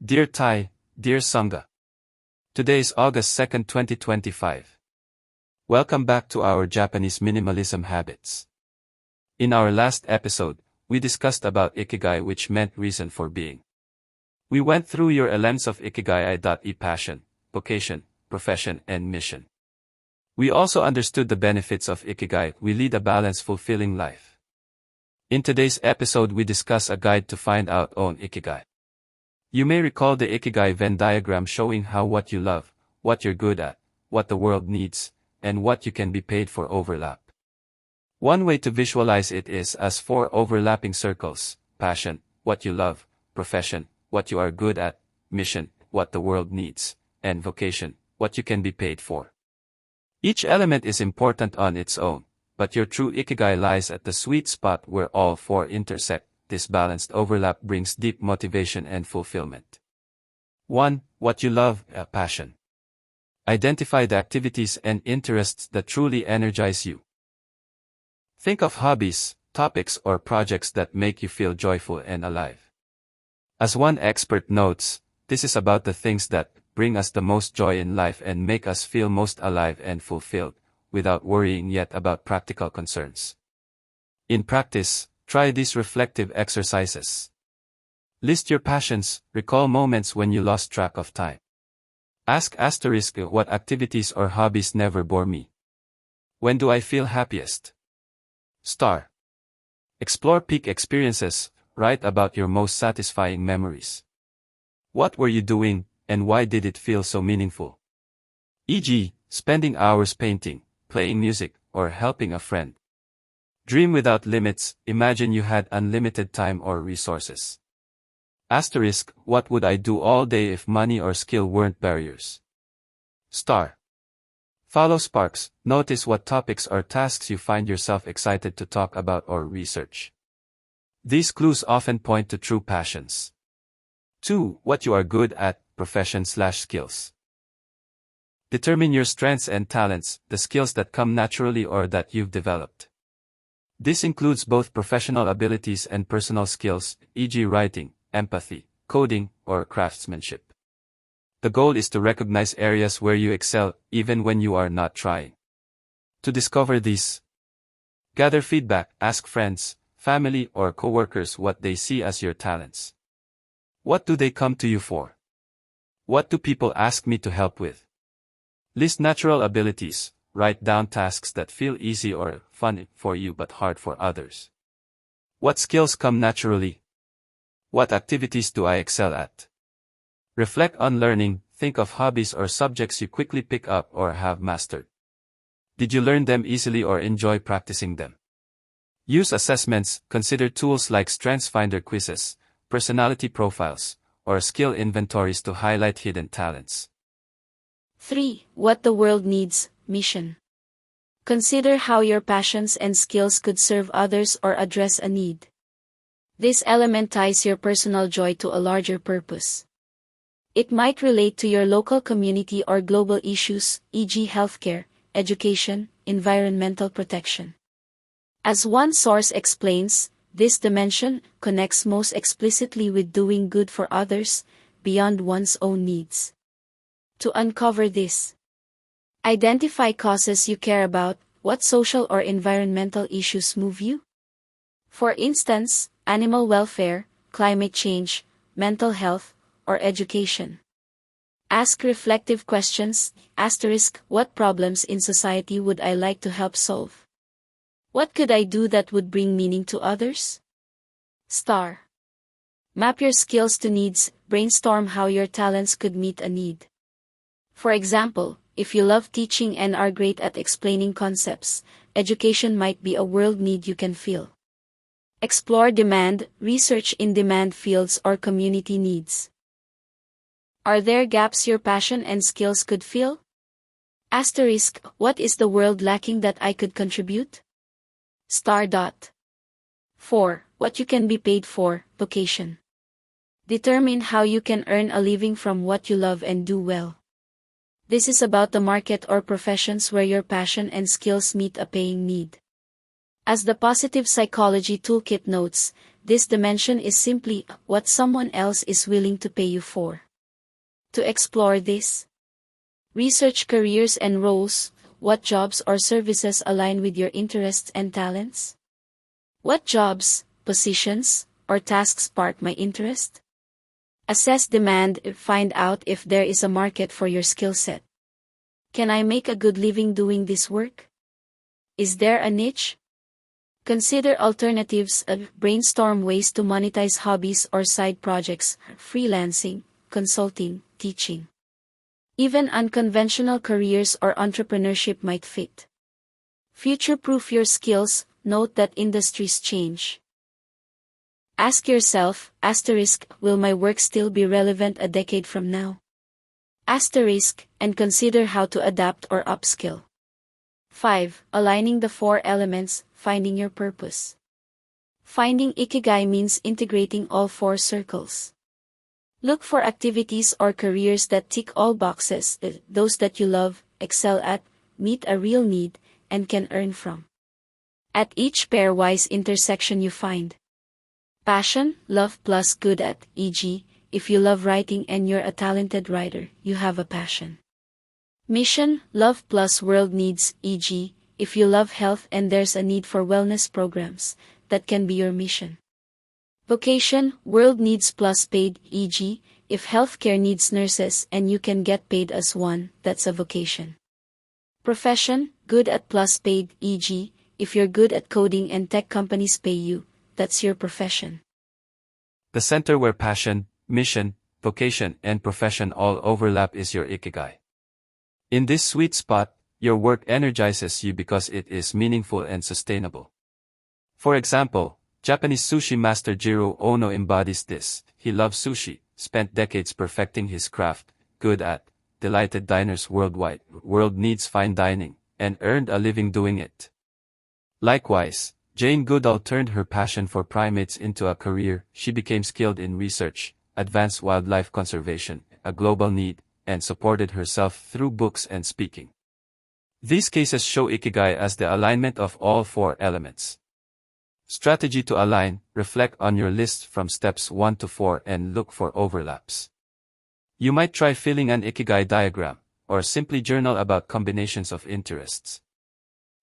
Dear Tai, dear Sangha. Today is August 2nd, 2025. Welcome back to our Japanese minimalism habits. In our last episode, we discussed about Ikigai, which meant reason for being. We went through your elements of Ikigai, passion, vocation, profession, and mission. We also understood the benefits of Ikigai. We lead a balanced, fulfilling life. In today's episode, we discuss a guide to find out own Ikigai. You may recall the Ikigai Venn diagram showing how what you love, what you're good at, what the world needs, and what you can be paid for overlap. One way to visualize it is as 4 overlapping circles: passion, what you love; profession, what you are good at; mission, what the world needs; and vocation, what you can be paid for. Each element is important on its own, but your true Ikigai lies at the sweet spot where all 4 intersect. This balanced overlap brings deep motivation and fulfillment. 1. What you love, passion. Identify the activities and interests that truly energize you. Think of hobbies, topics, or projects that make you feel joyful and alive. As one expert notes, this is about the things that bring us the most joy in life and make us feel most alive and fulfilled, without worrying yet about practical concerns. In practice, try these reflective exercises. List your passions, recall moments when you lost track of time. Ask * what activities or hobbies never bore me. When do I feel happiest? Star. Explore peak experiences, write about your most satisfying memories. What were you doing, and why did it feel so meaningful? E.g., spending hours painting, playing music, or helping a friend. Dream without limits, imagine you had unlimited time or resources. * what would I do all day if money or skill weren't barriers? Star. Follow sparks, notice what topics or tasks you find yourself excited to talk about or research. These clues often point to true passions. 2. What you are good at, profession/skills. Determine your strengths and talents, the skills that come naturally or that you've developed. This includes both professional abilities and personal skills, e.g. writing, empathy, coding, or craftsmanship. The goal is to recognize areas where you excel, even when you are not trying. To discover these, gather feedback, ask friends, family, or coworkers what they see as your talents. What do they come to you for? What do people ask me to help with? List natural abilities. Write down tasks that feel easy or fun for you but hard for others. What skills come naturally? What activities do I excel at? Reflect on learning, think of hobbies or subjects you quickly pick up or have mastered. Did you learn them easily or enjoy practicing them? Use assessments, consider tools like StrengthsFinder quizzes, personality profiles, or skill inventories to highlight hidden talents. 3. What the world needs, mission. Consider how your passions and skills could serve others or address a need. This element ties your personal joy to a larger purpose. It might relate to your local community or global issues, e.g. healthcare, education, environmental protection. As one source explains, this dimension connects most explicitly with doing good for others, beyond one's own needs. To uncover this, identify causes you care about. What social or environmental issues move you? For instance, animal welfare, climate change, mental health, or education. Ask reflective questions. * what problems in society would I like to help solve? What could I do that would bring meaning to others? Star. Map your skills to needs. Brainstorm how your talents could meet a need. For example, if you love teaching and are great at explaining concepts, education might be a world need you can fill. Explore demand. Research in demand fields or community needs. Are there gaps your passion and skills could fill? * what is the world lacking that I could contribute? Star. 4. What you can be paid for, vocation. Determine how you can earn a living from what you love and do well. This is about the market or professions where your passion and skills meet a paying need. As the Positive Psychology Toolkit notes, This dimension is simply what someone else is willing to pay you for. To explore this, research careers and roles. What jobs or services align with your interests and talents? What jobs, positions, or tasks spark my interest? Assess demand. Find out if there is a market for your skill set. Can I make a good living doing this work? Is there a niche? Consider alternatives. Brainstorm ways to monetize hobbies or side projects, freelancing, consulting, teaching. Even unconventional careers or entrepreneurship might fit. Future-proof your skills. Note that industries change. Ask yourself, will my work still be relevant a decade from now? And consider how to adapt or upskill. 5. Aligning the 4 elements, finding your purpose. Finding Ikigai means integrating all 4 circles. Look for activities or careers that tick all boxes, those that you love, excel at, meet a real need, and can earn from. At each pairwise intersection you find passion, love plus good at, e.g., if you love writing and you're a talented writer, you have a passion. Mission, love plus world needs, e.g., if you love health and there's a need for wellness programs, that can be your mission. Vocation, world needs plus paid, e.g., if healthcare needs nurses and you can get paid as one, that's a vocation. Profession, good at plus paid, e.g., if you're good at coding and tech companies pay you, that's your profession. The center where passion, mission, vocation, and profession all overlap is your Ikigai. In this sweet spot, your work energizes you because it is meaningful and sustainable. For example, Japanese sushi master Jiro Ono embodies this. He loves sushi, spent decades perfecting his craft, good at, delighted diners worldwide, world needs fine dining, and earned a living doing it. Likewise, Jane Goodall turned her passion for primates into a career. She became skilled in research, advanced wildlife conservation, a global need, and supported herself through books and speaking. These cases show Ikigai as the alignment of all 4 elements. Strategy to align. Reflect on your list from steps 1 to 4 and look for overlaps. You might try filling an Ikigai diagram, or simply journal about combinations of interests.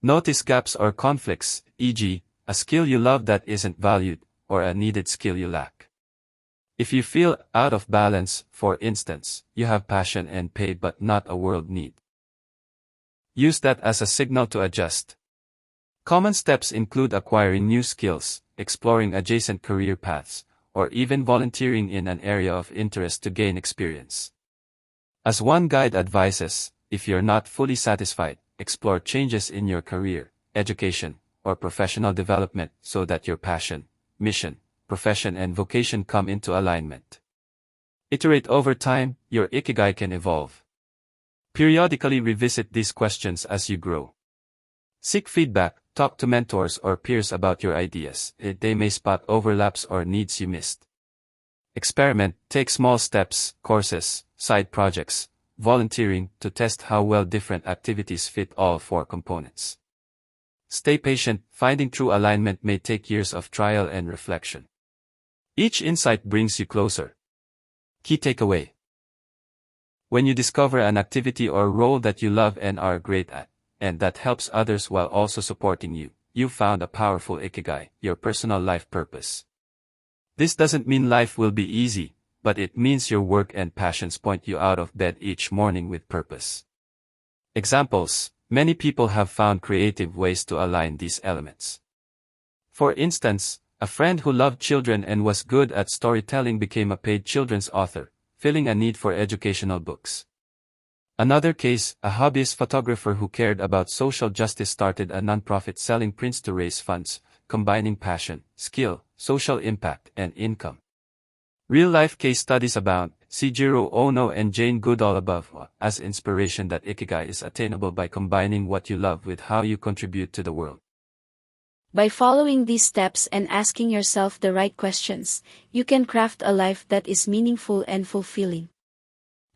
Notice gaps or conflicts, e.g., a skill you love that isn't valued, or a needed skill you lack. If you feel out of balance, for instance, you have passion and pay but not a world need, use that as a signal to adjust. Common steps include acquiring new skills, exploring adjacent career paths, or even volunteering in an area of interest to gain experience. As one guide advises, if you're not fully satisfied, explore changes in your career, education, or professional development so that your passion, mission, profession and vocation come into alignment. Iterate over time. Your Ikigai can evolve. Periodically revisit these questions as you grow. Seek feedback, talk to mentors or peers about your ideas. They may spot overlaps or needs you missed. Experiment, take small steps, courses, side projects, volunteering to test how well different activities fit all 4 components. Stay patient. Finding true alignment may take years of trial and reflection. Each insight brings you closer. Key takeaway: when you discover an activity or role that you love and are great at, and that helps others while also supporting you, you've found a powerful Ikigai, your personal life purpose. This doesn't mean life will be easy, but it means your work and passions point you out of bed each morning with purpose. Examples: many people have found creative ways to align these elements. For instance, a friend who loved children and was good at storytelling became a paid children's author, filling a need for educational books. Another case, a hobbyist photographer who cared about social justice started a nonprofit selling prints to raise funds, combining passion, skill, social impact, and income. Real-life case studies abound. See Jiro Ono and Jane Goodall above as inspiration that Ikigai is attainable by combining what you love with how you contribute to the world. By following these steps and asking yourself the right questions, you can craft a life that is meaningful and fulfilling.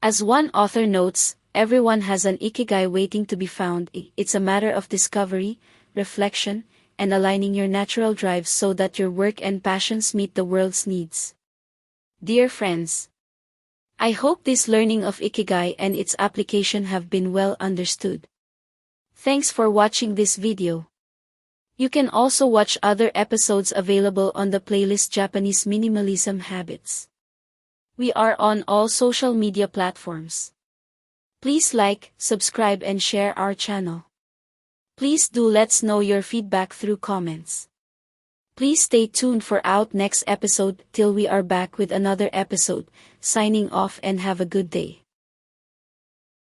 As one author notes, everyone has an Ikigai waiting to be found. It's a matter of discovery, reflection, and aligning your natural drives so that your work and passions meet the world's needs. Dear friends, I hope this learning of Ikigai and its application have been well understood. Thanks for watching this video. You can also watch other episodes available on the playlist Japanese Minimalism Habits. We are on all social media platforms. Please like, subscribe and share our channel. Please do let's know your feedback through comments. Please stay tuned for our next episode till we are back with another episode. Signing off and have a good day.